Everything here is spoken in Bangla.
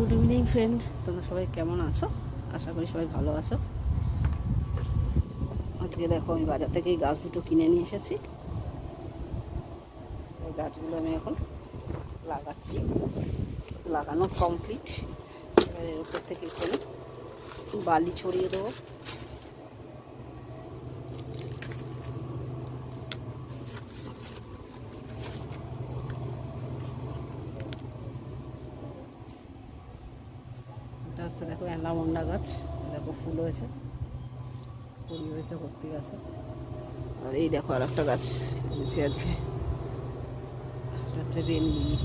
গুড ইভিনিং ফ্রেন্ড, তোমরা সবাই কেমন আছো? আশা করি সবাই ভালো আছো। আজকে দেখো আমি বাজার থেকে এই গাছ দুটো কিনে নিয়ে এসেছি। এই গাছগুলো আমি এখন লাগাচ্ছি, লাগানো কমপ্লিট। এবার এর উপর থেকে এখানে বালি ছড়িয়ে দেবো। এটা হচ্ছে দেখো অ্যানামন্ডা গাছ, দেখো ফুল হয়েছে, ফুল হয়েছে ভর্তি গাছে। আর এই দেখো আর একটা গাছ হয়েছে আজকে, এটা হচ্ছে রেন লিলি।